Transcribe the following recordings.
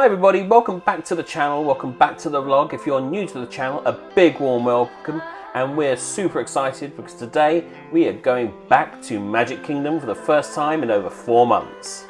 Hi everybody, welcome back to the channel, welcome back to the vlog. If you're new to the channel, a big warm welcome, and we're super excited because today we are going back to Magic Kingdom for the first time in over 4 months.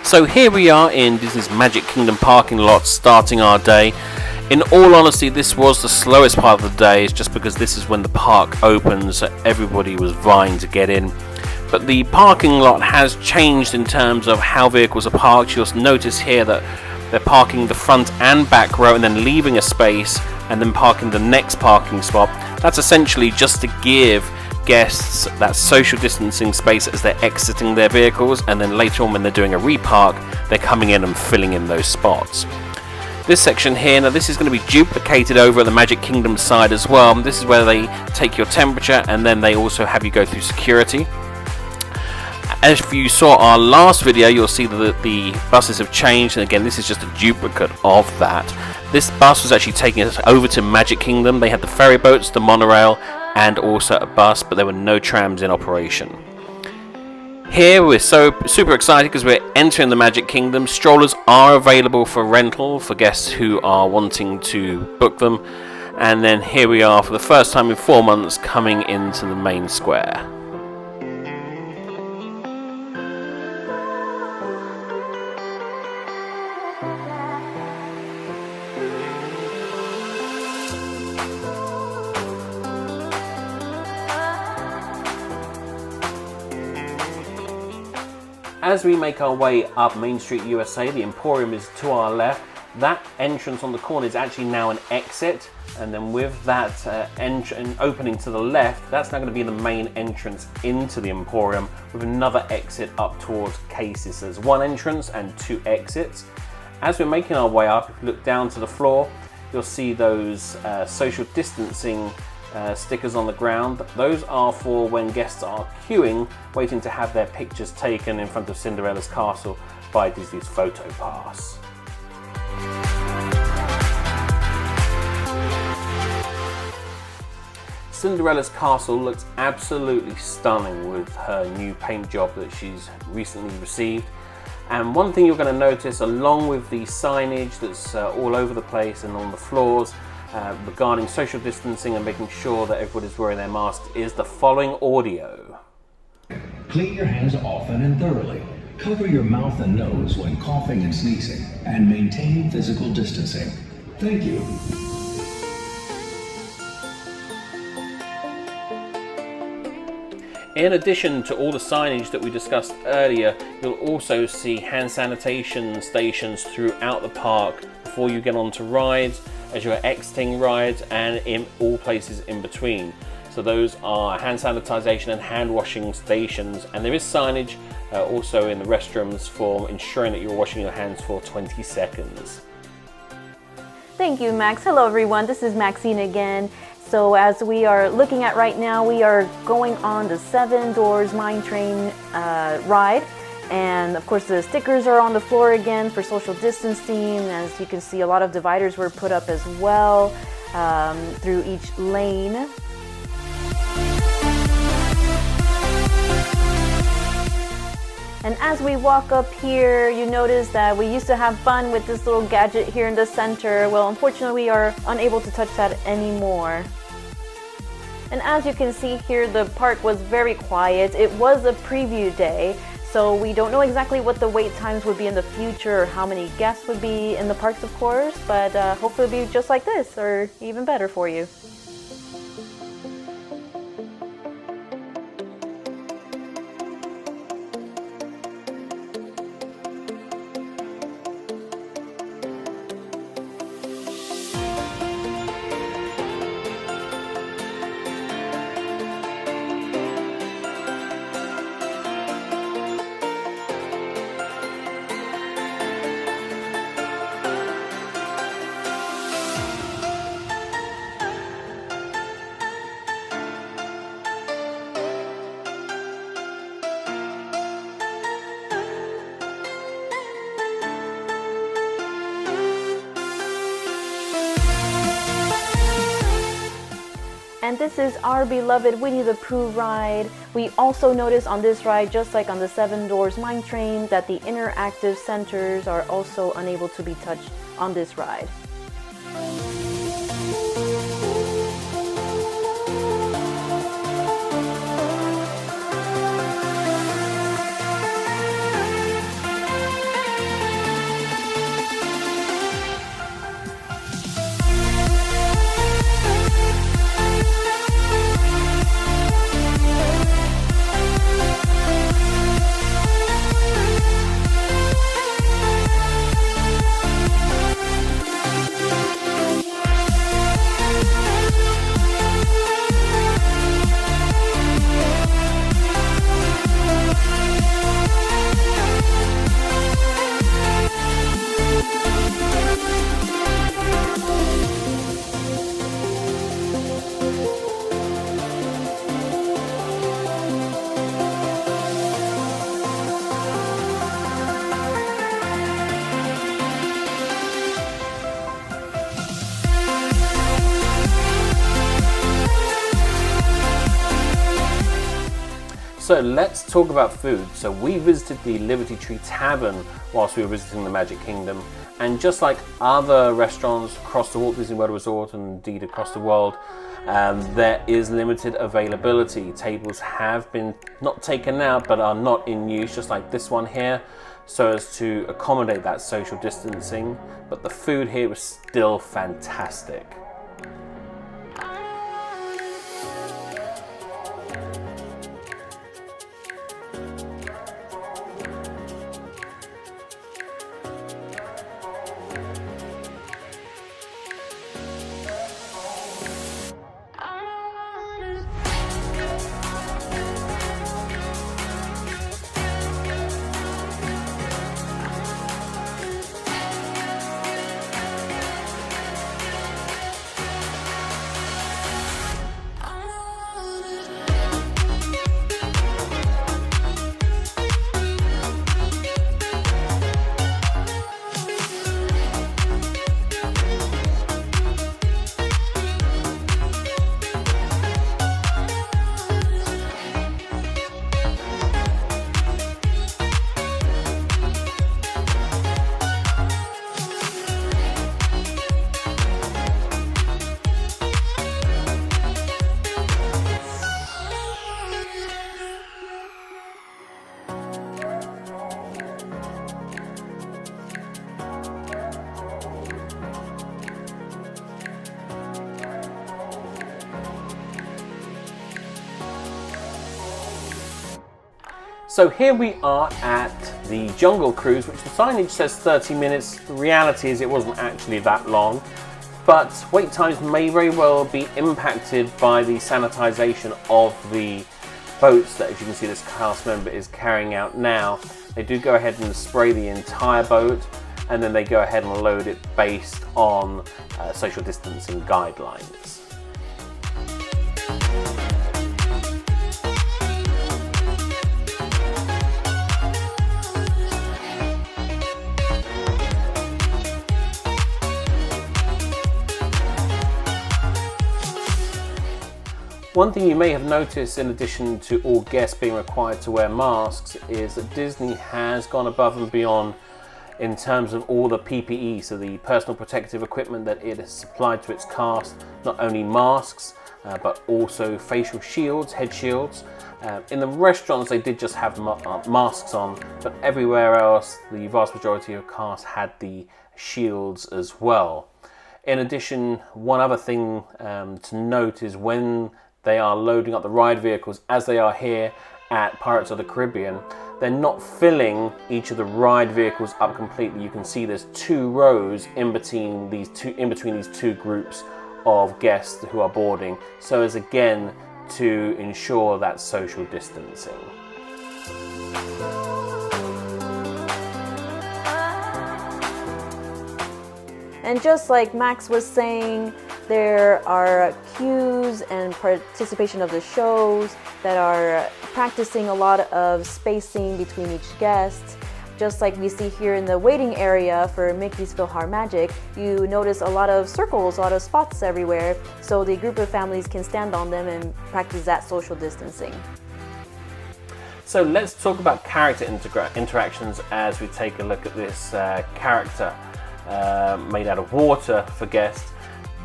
So here we are in Disney's Magic Kingdom parking lot, starting our day. In all honesty, this was the slowest part of the day, just because this is when the park opens, so everybody was vying to get in. But the parking lot has changed in terms of how vehicles are parked. You'll notice here that they're parking the front and back row and then leaving a space and then parking the next parking spot. That's essentially just to give guests that social distancing space as they're exiting their vehicles, and then later on when they're doing a repark, they're coming in and filling in those spots. This section here, now this is going to be duplicated over at the Magic Kingdom side as well. This is where they take your temperature and then they also have you go through security. As if you saw our last video, you'll see that the buses have changed, and again this is just a duplicate of that. This bus was actually taking us over to Magic Kingdom. They had the ferry boats, the monorail, and also a bus, but there were no trams in operation. Here we're super excited because we're entering the Magic Kingdom. Strollers are available for rental for guests who are wanting to book them. And then here we are for the first time in 4 months coming into the main square. As we make our way up Main Street USA, the Emporium is to our left. That entrance on the corner is actually now an exit, and then with that opening to the left, that's now going to be the main entrance into the Emporium, with another exit up towards Casey's. So there's one entrance and 2 exits. As we're making our way up, if you look down to the floor, you'll see those social distancing stickers on the ground. Those are for when guests are queuing, waiting to have their pictures taken in front of Cinderella's castle by Disney's Photo Pass. Cinderella's castle looks absolutely stunning with her new paint job that she's recently received. And one thing you're going to notice, along with the signage that's all over the place and on the floors, regarding social distancing and making sure that everybody's wearing their masks, is the following audio. Clean your hands often and thoroughly. Cover your mouth and nose when coughing and sneezing, and maintain physical distancing. Thank you. In addition to all the signage that we discussed earlier, you'll also see hand sanitation stations throughout the park before you get onto rides, as you're exiting rides, and in all places in between. So those are hand sanitization and hand washing stations, and there is signage also in the restrooms for ensuring that you're washing your hands for 20 seconds. Thank you, Max. Hello everyone, this is Maxine again. So as we are looking at right now, we are going on the 7 Doors Mine Train ride. And of course the stickers are on the floor again for social distancing. As you can see, a lot of dividers were put up as well through each lane. And as we walk up here, you notice that we used to have fun with this little gadget here in the center. Well, unfortunately we are unable to touch that anymore. And as you can see here, the park was very quiet. It was a preview day, so we don't know exactly what the wait times would be in the future or how many guests would be in the parks, of course, but hopefully it'll be just like this or even better for you. And this is our beloved Winnie the Pooh ride. We also notice on this ride, just like on the Seven Doors Mine Train, that the interactive centers are also unable to be touched on this ride. So let's talk about food. So we visited the Liberty Tree Tavern whilst we were visiting the Magic Kingdom, and just like other restaurants across the Walt Disney World Resort and indeed across the world, there is limited availability. Tables have been not taken out but are not in use, just like this one here, so as to accommodate that social distancing, but the food here was still fantastic. So here we are at the Jungle Cruise, which the signage says 30 minutes. The reality is it wasn't actually that long, but wait times may very well be impacted by the sanitization of the boats that, as you can see, this cast member is carrying out now. They do go ahead and spray the entire boat, and then they go ahead and load it based on social distancing guidelines. One thing you may have noticed, in addition to all guests being required to wear masks, is that Disney has gone above and beyond in terms of all the PPE, so the personal protective equipment that it has supplied to its cast. Not only masks, but also facial shields, head shields. In the restaurants they did just have masks on, but everywhere else the vast majority of cast had the shields as well. In addition, one other thing to note is when they are loading up the ride vehicles, as they are here at Pirates of the Caribbean, they're not filling each of the ride vehicles up completely. You can see there's 2 rows in between these two groups of guests who are boarding, so as again to ensure that social distancing. And just like Max was saying, there are queues and participation of the shows that are practicing a lot of spacing between each guest. just like we see here in the waiting area for Mickey's PhilharMagic, you notice a lot of circles, a lot of spots everywhere, so the group of families can stand on them and practice that social distancing. So let's talk about character interactions as we take a look at this character made out of water for guests.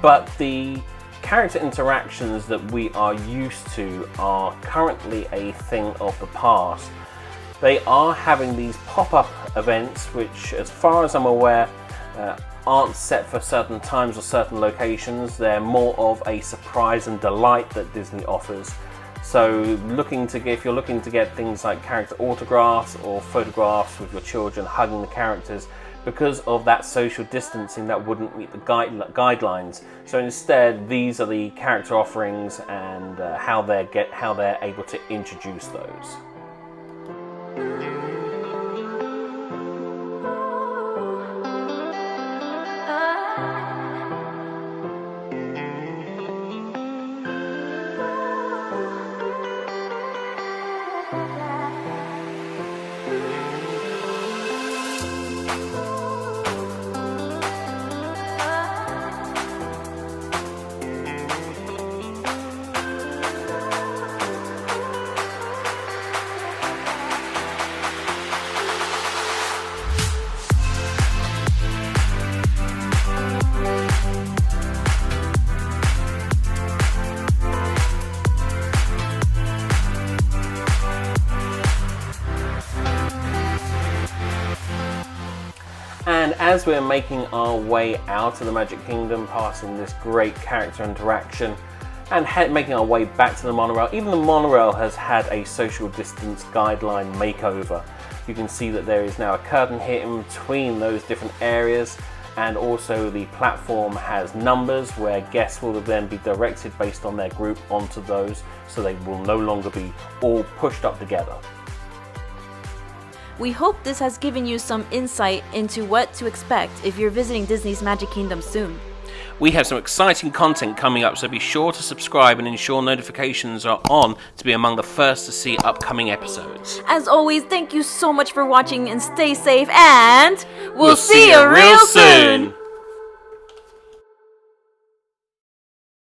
But the character interactions that we are used to are currently a thing of the past. They are having these pop-up events which, as far as I'm aware, aren't set for certain times or certain locations. They're more of a surprise and delight that Disney offers. So if you're looking to get things like character autographs or photographs with your children hugging the characters, because of that social distancing, that wouldn't meet the guidelines. So instead, these are the character offerings and how they're able to introduce those. And as we're making our way out of the Magic Kingdom, passing this great character interaction, and making our way back to the monorail, even the monorail has had a social distance guideline makeover. You can see that there is now a curtain here in between those different areas, and also the platform has numbers where guests will then be directed based on their group onto those, so they will no longer be all pushed up together. We hope this has given you some insight into what to expect if you're visiting Disney's Magic Kingdom soon. We have some exciting content coming up, so be sure to subscribe and ensure notifications are on to be among the first to see upcoming episodes. As always, thank you so much for watching and stay safe, and we'll see you real soon!